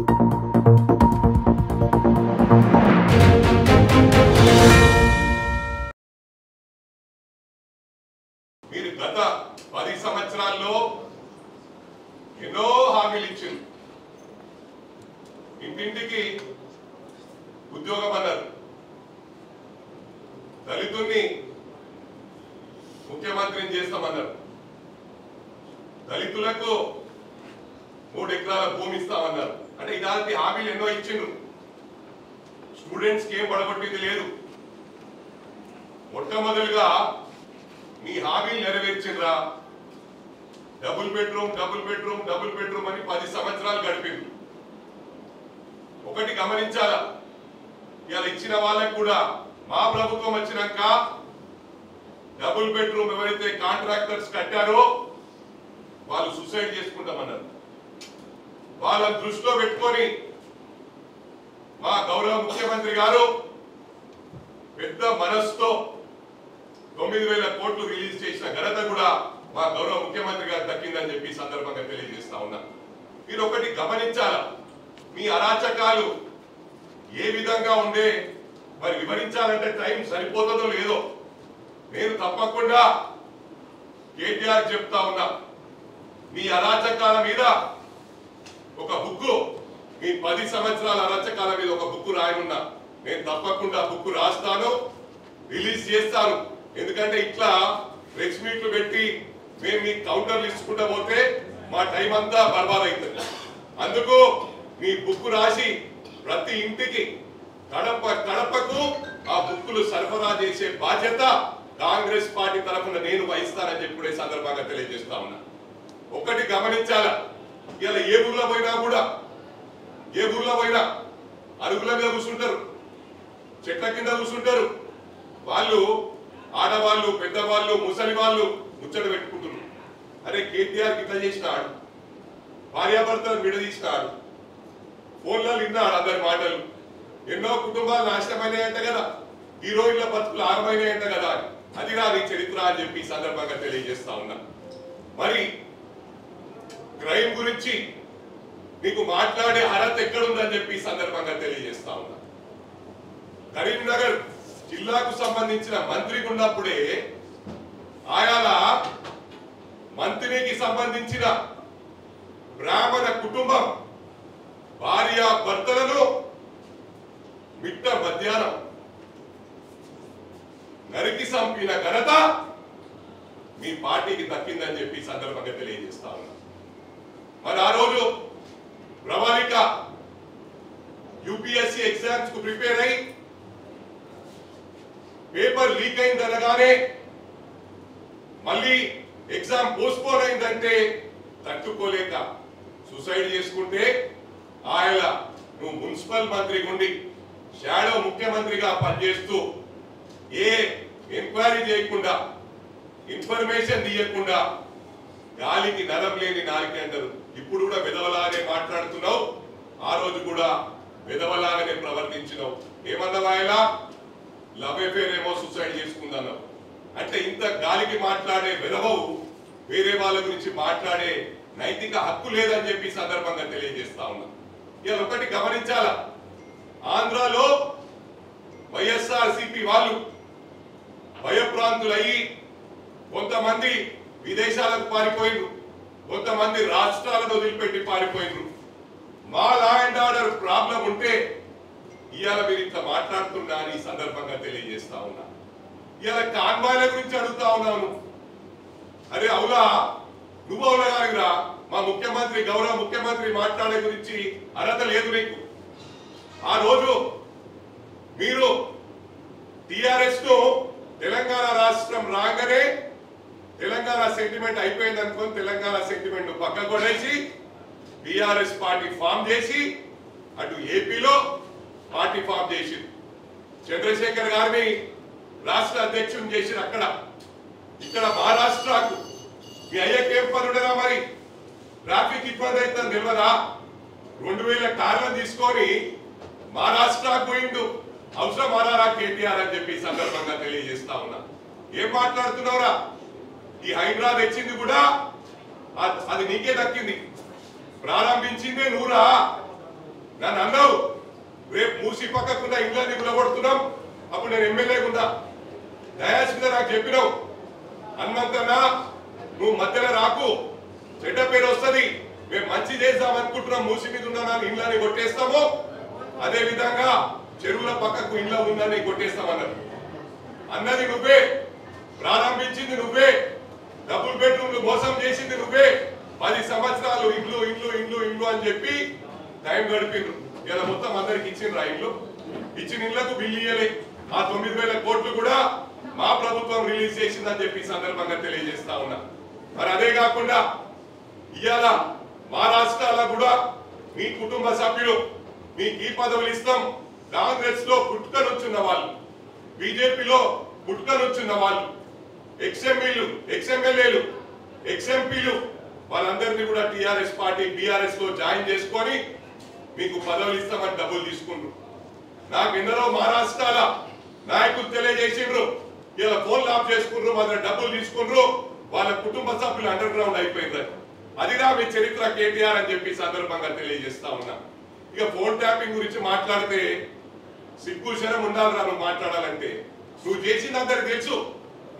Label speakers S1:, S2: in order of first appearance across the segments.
S1: మీరు గత 10 సంవత్సరాల్లో ఎన్నో హామీలు ఇచ్చింది. ఇంటింటికి ఉద్యోగం అన్నారు, దళితుల్ని ముఖ్యమంత్రిని చేస్తామన్నారు, దళితులకు 3 ఎకరాల భూమి ఇస్తామన్నారు. అంటే ఇలాంటి హామీలు ఎన్నో ఇచ్చిండ్రు. స్టూడెంట్స్ కి ఏం పడగొట్టింది లేదు. మొట్టమొదలుగా మీ హామీలు నెరవేర్చిండ్రా? Double bedroom double bedroom double bedroom అని 10 సంవత్సరాలు గడిపింది. ఒకటి గమనించాలా, ఇలా ఇచ్చిన వాళ్ళకి కూడా మా ప్రభుత్వం వచ్చినాక డబుల్ బెడ్రూమ్ ఎవరైతే కాంట్రాక్టర్స్ కట్టారో వాళ్ళు సూసైడ్ చేసుకుంటామన్నారు. వాళ్ళని దృష్టిలో పెట్టుకొని మా గౌరవ ముఖ్యమంత్రి గారు పెద్ద మనసుతో 9,000 కోట్లు రిలీజ్ చేసిన ఘనత కూడా మా గౌరవ ముఖ్యమంత్రి గారు దక్కిందని చెప్పి సందర్భంగా తెలియజేస్తా ఉన్నా. మీరు ఒకటి గమనించాలా, మీ అరాచకాలు ఏ విధంగా ఉండే మరి వివరించాలంటే టైం సరిపోతుందో లేదో. నేను తప్పకుండా కేటీఆర్ చెప్తా ఉన్నా, మీ అరాచకాల మీద ఒక బుక్కు, మీ 10 సంవత్సరాల అరాచకాల మీద ఒక బుక్కు రాయనున్నా. నేను తప్పకుండా బుక్కు రాస్తాను, రిలీజ్ చేస్తాను. ఎందుకంటే ఇట్లా ప్రెస్ మీట్లు పెట్టి మేము మీ కౌంటర్లు ఇచ్చుకుంటా పోతే మా టైం అంతా బర్బాద్ అవుతుంది. అందుకు మీ బుక్ రాసి ప్రతి ఇంటికి కడపకు ఆ బుక్కులు సరఫరా చేసే బాధ్యత కాంగ్రెస్ పార్టీ తరఫున నేను వహిస్తానని చెప్పి సందర్భంగా తెలియజేస్తా ఉన్నా. ఒకటి గమనించాలా, ఇలా ఏ ఊర్లో పోయినా అరుగుల మీద కూర్చుంటారు, చెట్ల కింద కూర్చుంటారు. వాళ్ళు ఆడవాళ్ళు, పెద్దవాళ్ళు, ముసలి వాళ్ళు ముచ్చట పెట్టుకుంటున్నారు. అరే కేటీఆర్ ఇట్లా చేసినాడు, భార్యాభర్తలు విడదీసినాడు, ఫోన్లో విన్నాడు అందరి మాటలు, ఎన్నో కుటుంబాలు నాశనమైనాయంట కదా, హీరోయిన్ల బతుకులు ఆగమైనాయంట కదా. అది రాని చరిత్ర అని చెప్పి సందర్భంగా తెలియజేస్తా ఉన్నా. మరి క్రైమ్ గురించి మీకు మాట్లాడే అర్హత ఎక్కడుందని చెప్పి సందర్భంగా తెలియజేస్తా ఉన్నా. కరీంనగర్ జిల్లాకు సంబంధించిన మంత్రి ఉన్నప్పుడే ఆయాల మంత్రికి సంబంధించిన బ్రాహ్మణ కుటుంబం భార్య భర్తలను మిట్ట మధ్యాహ్నం నరికి చంపిన ఘనత మీ పార్టీకి దక్కిందని చెప్పి సందర్భంగా తెలియజేస్తా ఉన్నా. మరి ఆ రోజు ప్రవళిక యూపీఎస్సీ ఎగ్జామ్స్ కు ప్రిపేర్ అయి పేపర్ లీక్ అయిందనగానే మళ్ళీ ఎగ్జామ్ పోస్ట్పోన్ అయిందంటే తట్టుకోలేక సూసైడ్ చేసుకుంటే ఆయన నువ్వు మున్సిపల్ మంత్రి ఉండి షాడో ముఖ్యమంత్రిగా పనిచేస్తూ ఏ ఎంక్వైరీ చేయకుండా, ఇన్ఫర్మేషన్ తీయకుండా గాలికి నరం లేని నాలుగు అంటారు. ఇప్పుడు కూడా విధవలాగానే మాట్లాడుతున్నావు, ఆ రోజు కూడా విధవలాగానే ప్రవర్తించినావు. ఏమన్నావు ఆయన? లవ్ అఫేర్ ఏమో సూసైడ్ చేసుకుందన్నావు. అంటే ఇంత గాలికి మాట్లాడే విధవవు వేరే వాళ్ళ గురించి మాట్లాడే నైతిక హక్కు లేదని చెప్పి సందర్భంగా తెలియజేస్తా ఉన్నా. ఇలా ఒకటి గమనించాలా, ఆంధ్రాలో వైఎస్ఆర్సీపీ వాళ్ళు భయప్రాంతులయ్యి కొంతమంది విదేశాలకు పారిపోయినరు, కొంతమంది రాష్ట్రాలను వదిలిపెట్టి పారిపోయినరు. మా లా అండ్ ఆర్డర్ ప్రాబ్లం ఉంటే ఇవాళ మీరు ఇట్లా మాట్లాడుతున్నా అని సందర్భంగా తెలియజేస్తా ఉన్నా. ఇవాళ కాన్వాయ్ల గురించి అడుగుతా ఉన్నాను. అరే అవులా, నువ్వు అవునా కాదురా, మా ముఖ్యమంత్రి గౌరవ ముఖ్యమంత్రి మాట్లాడే గురించి అర్హత లేదు నీకు. ఆ రోజు మీరు టిఆర్ఎస్ ను తెలంగాణ రాష్ట్రం రాగానే తెలంగాణ సెంటిమెంట్ అయిపోయింది అనుకుని తెలంగాణ సెంటిమెంట్ పక్క కొడేసి టిఆర్ఎస్ పార్టీ ఫామ్ చేసి అటు ఏపీలో పార్టీ ఫామ్ చేసి చంద్రశేఖర్ గారిని రాష్ట్ర అధ్యక్షుని చేసి అక్కడ ఇక్కడ మహారాష్ట్రకు మీ అయ్యకేం పనుడరా? మరి ట్రాఫిక్ ఇబ్బంది అయితే నిలవదా? 2000 కార్లను తీసుకొని మహారాష్ట్రకు పోయిండు. అవసరం ఆడారా కేటీఆర్ అని చెప్పి సందర్భంగా తెలియజేస్తా ఉన్నా. ఏం మాట్లాడుతున్నావురా? ఈ హైడ్రా తెచ్చింది కూడా అది నీకే దక్కింది, ప్రారంభించిందే నువ్వురా. నన్ను అన్నావు రేపు మూసి పక్కకున్న ఇండ్లని గులగొడుతున్నాం, అప్పుడు నేను ఎమ్మెల్యేగా ఉన్నా, దయాస్ మీద నాకు చెప్పినావు హనుమంతన్నా నువ్వు మధ్యలో రాకు, చెడ్డ పేరు వస్తుంది, మేము మంచి చేద్దాం అనుకుంటున్నాం, మూసి మీద ఉన్న ఇండ్లని కొట్టేస్తాము, అదే విధంగా చెరువుల పక్కకు ఇండ్ల ఉందని కొట్టేస్తామన్నారు. అన్నది నువ్వే, ప్రారంభించింది నువ్వే, డబుల్ బెడ్రూమ్లు మోసం చేసింది నువ్వే, 10 సంవత్సరాలు ఇండ్లు ఇండ్లు ఇండ్లు ఇండ్లు అని చెప్పి టైం గడిపిండ్రు. ఇలా మొత్తం అందరికి ఇచ్చిండ్రు, ఇల్లు ఇచ్చిన ఇళ్లకు బిల్లు ఇయ్యలే. ఆ 9,000 కోట్లు కూడా మా ప్రభుత్వం రిలీజ్ చేసిందని చెప్పి సందర్భంగా తెలియజేస్తా ఉన్నా. మరి అదే కాకుండా ఇవాళ మహారాష్ట్రలో కూడా మీ కుటుంబ సభ్యులు మీకు ఈ పదవులు ఇస్తాం, కాంగ్రెస్ లో పుట్టుకనుంచున్న వాళ్ళు, బీజేపీలో పుట్టుకనుంచున్న వాళ్ళు, ఎక్స్ఎమ్మెల్యేలు, ఎక్స్ఎంపీలు వాళ్ళందరినీ కూడా టిఆర్ఎస్ పార్టీ బీఆర్ఎస్ లో జాయిన్ చేసుకొని మీకు పదవులు ఇస్తామని డబ్బులు తీసుకుండ్రు. నాకు ఎందరో మహారాష్ట్రాల నాయకులు తెలియజేసిండ్రు, ఇలా ఫోన్లు ఆఫ్ చేసుకుండ్రు, వాళ్ళ డబ్బులు తీసుకుండ్రు, వాళ్ళ కుటుంబ సభ్యులు అండర్ గ్రౌండ్ అయిపోయిందని. అదిరా మీ చరిత్ర కేటీఆర్ అని చెప్పి సందర్భంగా తెలియజేస్తా ఉన్నా. ఇక ఫోన్ ట్యాపింగ్ గురించి మాట్లాడితే సిగ్గు శరం ఉండాలి నువ్వు మాట్లాడాలంటే. నువ్వు చేసింది అందరికి తెలుసు,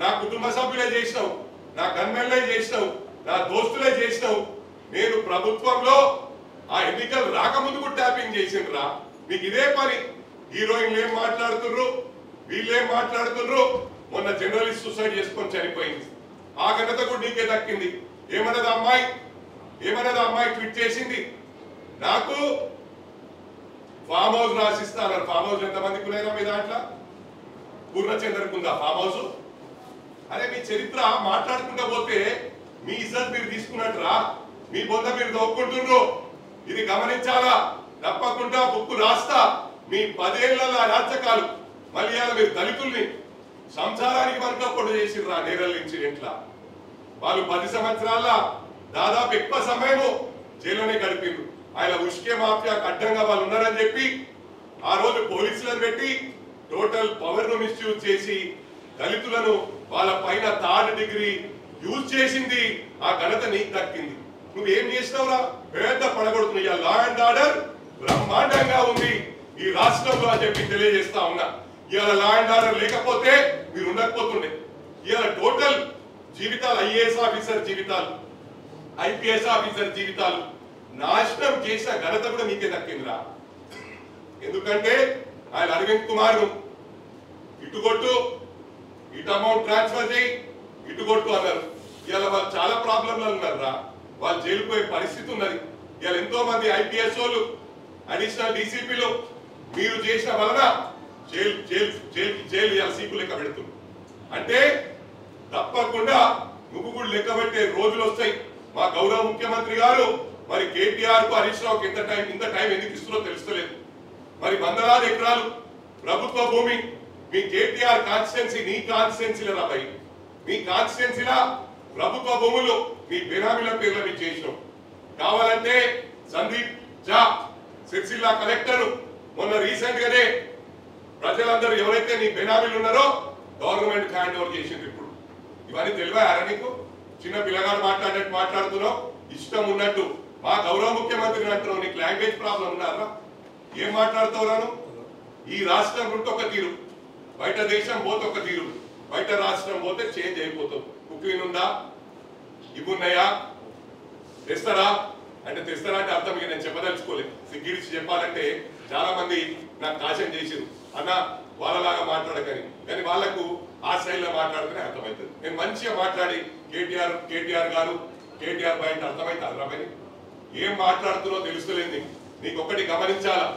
S1: నా కుటుంబ సభ్యులే చేసినావు, నా గన్మెన్లే చేసినావు, నా దోస్తులే చేసినావు. నేను ప్రభుత్వంలో ఆ ఎన్నికలు రాకముందు కూడా ట్యాపింగ్ చేసిండ్రా. నీకు ఇదే పని. హీరోయిన్లు ఏం మాట్లాడుతుర్రు, వీళ్ళేం మాట్లాడుతుర్రు. మొన్న జర్నలిస్ట్ సూసైడ్ చేసుకొని చనిపోయింది, ఆ ఘనత కూడా నీకే దక్కింది. ఏమన్నది అమ్మాయి ట్వీట్ చేసింది, నాకు ఫామ్ హౌస్ రాసిస్తాను. ఫామ్ హౌస్ ఎంతమందికి ఉన్నాయినా మీ దాంట్లో? పూర్ణచంద్రకు ఉందా ఫామ్ హౌస్? అరే మీ చరిత్ర మాట్లాడుకుంటా పోతే మీ ఇజ్జత్ మీరు తీసుకున్నట్టురా, మీ బొంద మీరు దొక్కుంటున్నారు. ఇది గమనించాలా. తప్పకుండా బుక్కు రాస్తా. మీ 10 ఏళ్ల రాజకాలు మళ్ళీ మీరు దళితుల్ని సంసారానికి వరకప్పుడు చేసిర్రా నేరల్ ఇన్సిడెంట్ల. వాళ్ళు 10 సంవత్సరాల దాదాపు ఎక్కువ సమయము జైల్లోనే గడిపిండ్రు. ఆయన ఉష్కే మాఫియాకు అడ్డంగా వాళ్ళు ఉన్నారని చెప్పి ఆ రోజు పోలీసులను పెట్టి టోటల్ పవర్ ను మిస్యూజ్ చేసి దళితులను వాళ్ళ పైన 3rd డిగ్రీ యూజ్ చేసింది. ఆ ఘనత నీకు దక్కింది. నువ్వేం చేసినావురా? పెద్ద పడగొడుతున్నా. లా అండ్ ఆర్డర్ బ్రహ్మాండంగా ఉంది ఈ రాష్ట్రంలో అని చెప్పి తెలియజేస్తా ఉన్నా. ఇవాళ లా అండ్ ఆర్డర్ లేకపోతే మీరు ఉండకపోతుండే. ఇవాళ టోటల్ జీవితాలు, ఐఏఎస్ ఆఫీసర్ జీవితాలు, ఐపీఎస్ ఆఫీసర్ జీవితాలు నాశనం చేసిన ఘనత కూడా నీకే దక్కిందిరా. ఎందుకంటే ఆయన అరవింద్ కుమార్ ఇటుకొట్టు, ఇటు అమౌంట్ ట్రాన్స్ఫర్ చేయి, ఇటుకొట్టు అన్నారు. ఇవాళ వాళ్ళు చాలా ప్రాబ్లంలు ఉన్నారా. వాళ్ళు జైలు పోయే పరిస్థితి ఉన్నది. ఇవాళ ఎంతో మంది ఐపీఎస్ వాళ్ళు, అడిషనల్ డీసీపీలు మీరు చేసిన వలన జైలు ఇవాళ సీకు లెక్క పెడుతుంది. అంటే తప్పకుండా నువ్వు కూడా లెక్క పెట్టే రోజులు వస్తాయి. మా గౌరవ ముఖ్యమంత్రి గారు మరి కేటీఆర్ కు హరీష్ రావుకి ఇంత టైం ఎందుకు ఇస్తున్నారో తెలుస్తలేదు. మరి వందలాది ఎకరాలు ప్రభుత్వ భూమి మీ కేటీఆర్ కాన్స్టిట్యున్సీ, నీ కాన్స్టిట్యున్సీలో రాబాయి, మీ కాన్స్టిట్యున్సీలా ప్రభుత్వ భూములు మీ బెనామీల పేర్ల మీద చేసినాం. కావాలంటే సందీప్ జా సిరిసిల్ల కలెక్టర్ మొన్న రీసెంట్ గానే ప్రజలందరూ ఎవరైతే నీ బెనామీలు ఉన్నారో గవర్నమెంట్ హ్యాండ్ ఓవర్ చేసింది. ఇప్పుడు ఇవన్నీ తెలివారా నీకు? చిన్న పిల్లగాడు మాట్లాడినట్టు మాట్లాడుతున్నావు, ఇష్టం ఉన్నట్టు. మా గౌరవ ముఖ్యమంత్రిని అంటున్నావు, నీకు లాంగ్వేజ్ ప్రాబ్లం ఉన్నారా? ఏం మాట్లాడుతావు? ఈ రాష్ట్రం ఉంటే ఒక తీరు, బయట దేశం పోతే ఒక తీరు, బయట రాష్ట్రం పోతే చేంజ్ అయిపోతుంది. కుక్లీన్ ఉందా? ఇవున్నాయా? తెస్తారా అంటే తెస్తారా అంటే అర్థం ఇక నేను చెప్పదలుచుకోలేదు. సిగ్గిడిచి చెప్పాలంటే చాలా మంది నాకు కాశం చేసిరు, అన్న వాళ్ళలాగా మాట్లాడకని. కానీ వాళ్ళకు ఆ స్టైల్లో మాట్లాడితేనే అర్థమవుతుంది. నేను మంచిగా మాట్లాడి కేటీఆర్ గారు కేటీఆర్ బయట అర్థమైతే అర్థమని ఏం మాట్లాడుతున్నావు తెలుస్తలేదు. నీకు ఒక్కటి గమనించాలా,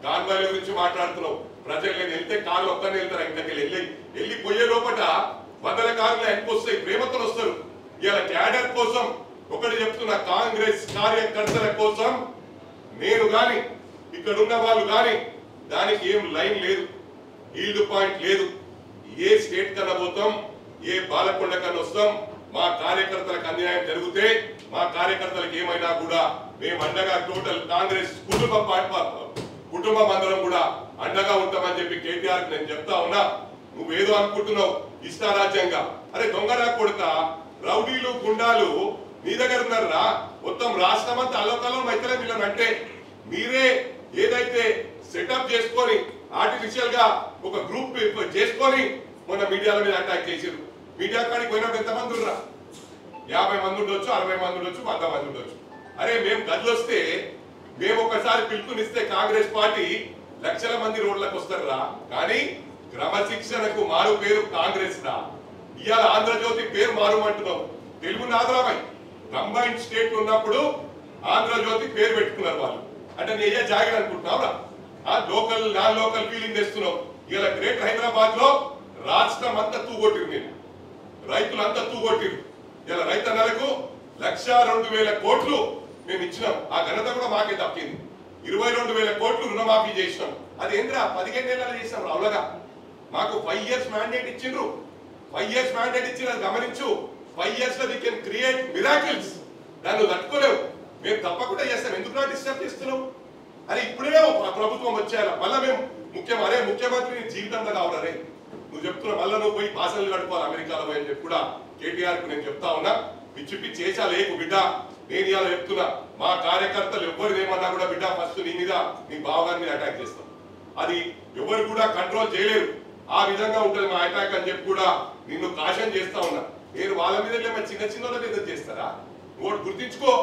S1: కాన్వాయ్ గురించి మాట్లాడుతున్నావు. ప్రజలు నేను వెళ్తే కారు ఒక్కనే వెళ్తారు, ఇంతకి వెళ్ళి పోయే లోపల 100 కార్లు వెనక్కి వస్తాయి, ప్రేమతో వస్తారు. ఇలా క్యాడర్ కోసం ఒకటి చెప్తున్నా, కాంగ్రెస్ కార్యకర్తల కోసం నేను గాని ఇక్కడ ఉన్న వాళ్ళు గాని దానికి ఏం లైన్ లేదు, ఈల్డ్ పాయింట్ లేదు. ఏ స్టేట్ కన్నా పోతాం, ఏ బాలకొండ కన్నా వస్తాం. మా కార్యకర్తలకు అన్యాయం జరిగితే మా కార్యకర్తలకు ఏమైనా కూడా మేము అండగా టోటల్ కాంగ్రెస్ కుటుంబం అందరం కూడా అండగా ఉంటామని చెప్పి కేటీఆర్ నేను చెప్తా ఉన్నా. నువ్వేదో అనుకుంటున్నావు ఇష్టారాజ్యంగా. అరే దొంగరా కొడుక, రౌడీలు గుండాలు మీ దగ్గర ఉన్నారా? మొత్తం రాష్ట్రం అంతా అల్లకల్లో మైతలే వీళ్ళని అంటే మీరే ఏదైతే సెటప్ చేసుకొని ఆర్టిఫిషియల్ గా ఒక గ్రూప్ చేసుకొని మొన్న మీడియాల మీద అటాక్ చేసారు. మీడియా కాడికి పోయినప్పుడు ఎంతమంది ఉన్నా 50 మంది ఉండొచ్చు, 60 మంది ఉండొచ్చు, 100 మంది ఉండొచ్చు. అరే మేము గదిలొస్తే మేము ఒకసారి పిలుపునిస్తే కాంగ్రెస్ పార్టీ లక్షల మంది రోడ్లకు వస్తారా, కానీ క్రమశిక్షణకు మారు పేరు కాంగ్రెస్ రా. ఇవాళ ఆంధ్రజ్యోతి పేరు మారుమంటున్నాం. తెలుగు నాదరాబాయ్ కంబైన్డ్ స్టేట్ ఉన్నప్పుడు ఆంధ్రజ్యోతి పేరు పెట్టుకున్నారు వాళ్ళు. అంటే నీ అయ్యా జాగిర్ అనుకుంటున్నావురా, లోకల్ నాన్ లోకల్ ఫీలింగ్ తెస్తున్నావు. ఇలా గ్రేట్ హైదరాబాద్ లో రాష్ట్రం అంతా తూగొట్టిరు, నేను రైతులంతా తూగొట్టిరు. ఇలా రైతన్నలకు 1,02,000 కోట్లు మేము ఇచ్చినాం. ఆ ఘనత కూడా మాకే దక్కింది. 22,000 కోట్లు రుణమాఫీ చేసినాం. అది ఏంద్రా 15 ఏళ్ళలో చేసినాం రావులగా. మాకు 5 years మ్యాండేట్ ఇచ్చిండ్రు. 5 years మ్యాండేట్ ఇచ్చిన గమనించు. 5 years లో వి కెన్ క్రియేట్ మిరాకిల్స్. దాన్ని తట్టుకోలేవు. మేము తప్పకుండా చేస్తాం. ఎందుకు డిస్టర్బ్ చేస్తున్నాం? అరే ఇప్పుడే ప్రభుత్వం వచ్చేయాల మళ్ళా మేము ముఖ్యమంత్రి జీవితంలో కావాలరే నువ్వు చెప్తున్నావు. మళ్ళీ నువ్వు పోయి భాషలు గడుపుకోవాలి అమెరికాలో పోయి అని చెప్పి కూడా కేటీఆర్ కు నేను చెప్తా ఉన్నా. పిచ్చి పిచ్చి చేసా లేకు బిడ్డ. నేను ఇలా చెప్తున్నా, మా కార్యకర్తలు ఎవరు ఏమన్నా కూడా బిడ్డ ఫస్ట్ నీ మీద నీ బావగారి మీద అటాక్ చేస్తాం. అది ఎవరు కూడా కంట్రోల్ చేయలేరు. ఆ విధంగా ఉంటుంది మా అటాక్ అని చెప్పి కూడా నిన్ను కాషన్ చేస్తా ఉన్నా. నేను వాళ్ళ మీద చిన్న చిన్న మీద చేస్తారా? నువ్వు గుర్తించుకో.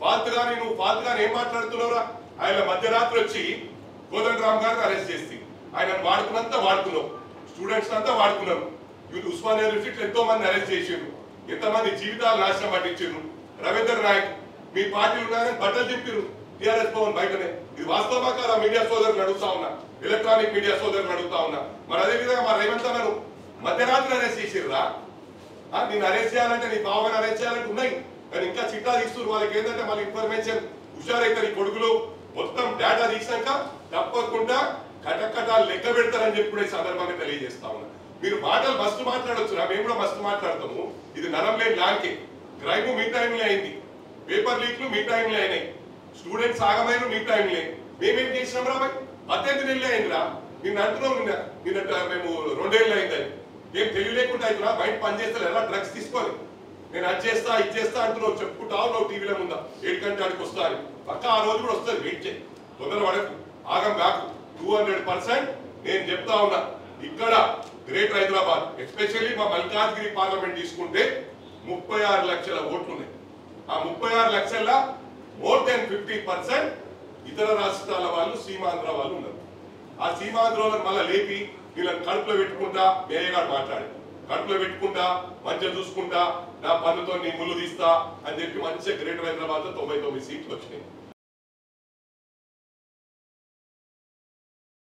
S1: ఫాల్తుగాని నువ్వు ఫాల్తుగాని ఏం మాట్లాడుతున్నావురా? ఆయన మధ్యరాత్రి వచ్చి కోదండరామ్ గారిని అరెస్ట్ చేసి ఆయన వాడుకున్నంత వాడుకున్నావు. స్టూడెంట్స్ అంతా వాడుకున్నారు. వీళ్ళు ఉస్మానియా యూనివర్సిటీ ఎంతో మంది అరెస్ట్ చేసిండ్రు. ఎంతమంది జీవితాలు నాశనం పట్టించారు. రవీంద్ర నాయక్ మీ పార్టీలు ఉన్నాయని బట్టలు చెప్పారు టిఆర్ఎస్ భవన్ బయటనే. ఇది వాస్తవమా కాదా? మీడియా సోదరులు అడుగుతా ఉన్నా, ఎలక్ట్రానిక్ మీడియా సోదరులు అడుగుతా ఉన్నా. మరి అదే విధంగా మా రేవంత్ అన్నను మధ్యరాత్రి అరెస్ట్ చేసిర్రా? నేను అరెస్ట్ చేయాలంటే నీ భావన అరెస్ట్ చేయాలంటే ఉన్నాయి, కానీ ఇంకా చిట్టా తీస్తున్నారు. వాళ్ళకి ఏంటంటే మళ్ళీ ఇన్ఫర్మేషన్ హుషారైతారు. ఈ కొడుకులు మొత్తం డేటా తీసాక తప్పకుండా కటకటాలు లెక్క పెడతారని చెప్పి కూడా ఈ సందర్భంగా తెలియజేస్తా ఉన్నా. మీరు మాటలు మస్తు మాట్లాడొచ్చు, మేము కూడా మస్తు మాట్లాడతాము. ఇది నరం లేని లాంకే. క్రైమ్ మీ టైంలో అయింది, పేపర్ లీక్లు మీ టైంలో అయినాయి, స్టూడెంట్స్ ఆగమైన మీ టైంలో. మేమేం చేసినాం రా? 18 నెలలు అయిందిరా. నిన్ను అంటున్నాం, నిన్న మేము 2 ఏళ్ళు అయిందని. ఏం తెలియలేకుండా అవుతున్నా? బయట పని చేస్తారు ఎలా డ్రగ్స్ తీసుకొని నేను అది చేస్తా ఇది చేస్తా అంటున్నావు, చెప్పుకుంటావు నువ్వు టీవీలో ముందా 7 గంటలకు వస్తా అని. పక్క ఆ రోజు కూడా వస్తుంది. వెయిట్ చేయి, తొందర పడకు, ఆగం కాకు. 200% నేను చెప్తా ఉన్నా. ఇక్కడ గ్రేటర్ హైదరాబాద్ ఎస్పెషల్లీ మా మల్కాజ్గిరి పార్లమెంట్ తీసుకుంటే 36 లక్షల ఓట్లు ఉన్నాయి. ఆ 36 లక్షల మోర్ దెన్ 50% ఇతర రాష్ట్రాల వాళ్ళు, సీమాంధ్ర వాళ్ళు ఉన్నారు. ఆ సీమాంధ్రలో మళ్ళీ లేపి వీళ్ళని కడుపులో పెట్టుకుంటా మేయగాడు మాట్లాడి కడుపులో పెట్టుకుంటా మంచిగా చూసుకుంటా నా పన్నుతో నీ ముళ్ళు తీస్తా అని చెప్పి మంచిగా గ్రేటర్ హైదరాబాద్ లో 99 సీట్లు వచ్చినాయి.